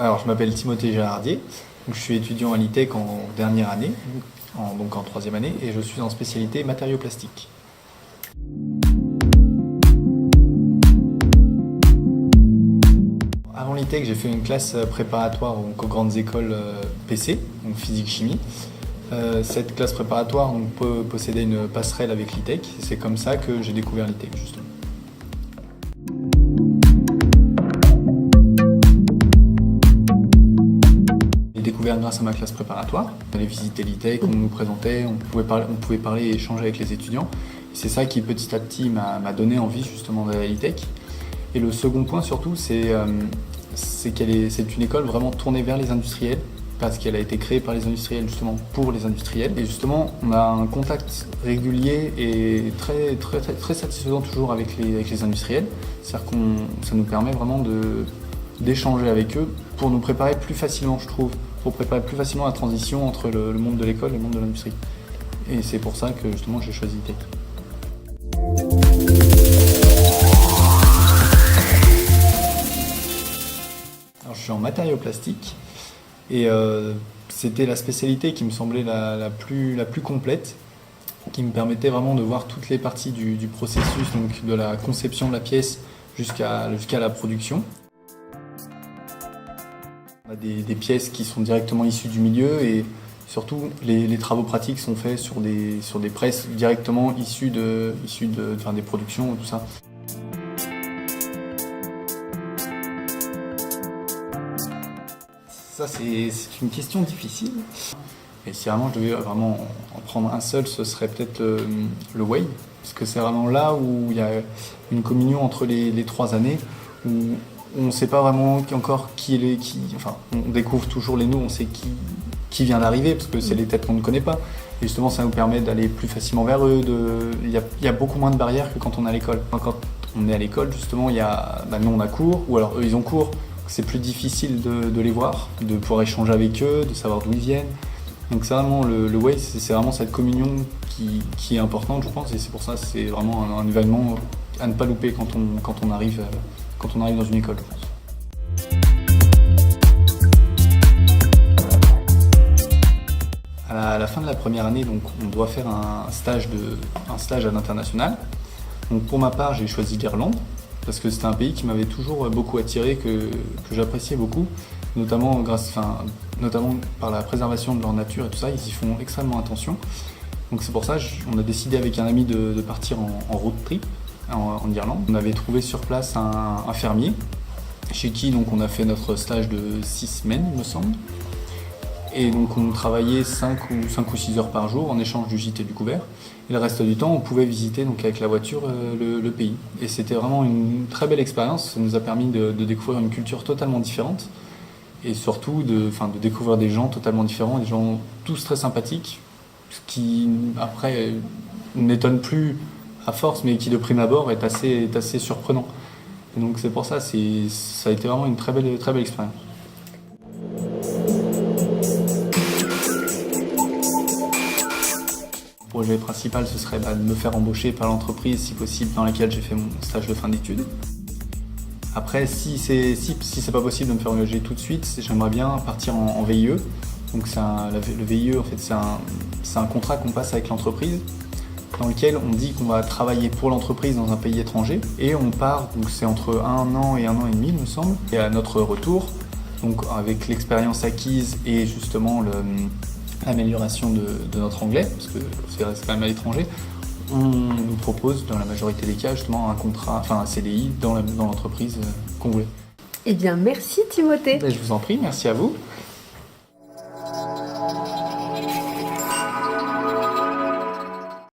Alors, je m'appelle Timothée Gérardier, donc, je suis étudiant à l'ITEC en dernière année, donc en troisième année, et je suis en spécialité matériaux plastiques. Avant l'ITEC, j'ai fait une classe préparatoire donc, aux grandes écoles PC, donc physique-chimie. Cette classe préparatoire possédait une passerelle avec l'ITEC, et c'est comme ça que j'ai découvert l'ITEC justement. J'ai découvert grâce à ma classe préparatoire. On allait visiter l'ITEC, on nous présentait, on pouvait parler et échanger avec les étudiants. C'est ça qui petit à petit m'a donné envie justement d'aller à l'ITEC. Et le second point surtout, c'est une école vraiment tournée vers les industriels, parce qu'elle a été créée par les industriels justement pour les industriels. Et justement, on a un contact régulier et très satisfaisant toujours avec les industriels. C'est-à-dire que ça nous permet vraiment d'échanger avec eux pour nous préparer plus facilement, je trouve, pour préparer plus facilement la transition entre le monde de l'école et le monde de l'industrie. Et c'est pour ça que justement j'ai choisi l'ITEC. Alors, je suis en matériaux plastiques et c'était la spécialité qui me semblait la plus complète, qui me permettait vraiment de voir toutes les parties du processus, donc de la conception de la pièce jusqu'à la production. On a des pièces qui sont directement issues du milieu et surtout les travaux pratiques sont faits sur des presses directement issues des productions, tout ça. Ça, c'est une question difficile. Et si vraiment je devais vraiment en prendre un seul, ce serait peut-être le Whey. Parce que c'est vraiment là où il y a une communion entre les 3 années, où on ne sait pas vraiment encore qui est qui. Enfin, on découvre toujours les noms, on sait qui vient d'arriver, parce que c'est les têtes qu'on ne connaît pas. Et justement, ça nous permet d'aller plus facilement vers eux. Il y a beaucoup moins de barrières que quand on est à l'école. Quand on est à l'école, justement, nous on a cours, ou alors eux ils ont cours. C'est plus difficile de les voir, de pouvoir échanger avec eux, de savoir d'où ils viennent. Donc c'est vraiment le Whey, c'est vraiment cette communion qui est importante, je pense, et c'est pour ça que c'est vraiment un événement à ne pas louper quand on arrive dans une école, je pense. À la fin de la première année, donc, on doit faire un stage à l'international. Donc pour ma part, j'ai choisi l'Irlande, parce que c'était un pays qui m'avait toujours beaucoup attiré, que j'appréciais beaucoup, notamment par la préservation de leur nature et tout ça, ils y font extrêmement attention. Donc c'est pour ça qu'on a décidé avec un ami de partir en road trip en Irlande. On avait trouvé sur place un fermier, chez qui donc, on a fait notre stage de 6 semaines, il me semble. Et donc on travaillait 5 ou 6 heures par jour en échange du gîte et du couvert. Et le reste du temps, on pouvait visiter donc, avec la voiture le pays. Et c'était vraiment une très belle expérience. Ça nous a permis de découvrir une culture totalement différente. Et surtout de découvrir des gens totalement différents, des gens tous très sympathiques, ce qui après n'étonne plus à force, mais qui de prime abord est assez surprenant. Et donc c'est pour ça, ça a été vraiment une très belle expérience. Le projet principal, ce serait de me faire embaucher par l'entreprise, si possible, dans laquelle j'ai fait mon stage de fin d'études. Après, si c'est pas possible de me faire engager tout de suite, j'aimerais bien partir en VIE. Donc le VIE, en fait, c'est un contrat qu'on passe avec l'entreprise, dans lequel on dit qu'on va travailler pour l'entreprise dans un pays étranger, et on part, donc c'est entre 1 an et 1 an et demi, il me semble. Et à notre retour, donc avec l'expérience acquise et justement l'amélioration de notre anglais, parce que c'est quand même à l'étranger, on nous propose, dans la majorité des cas, justement un CDI dans l'entreprise qu'on voulait. Eh bien, merci Timothée. Je vous en prie, merci à vous.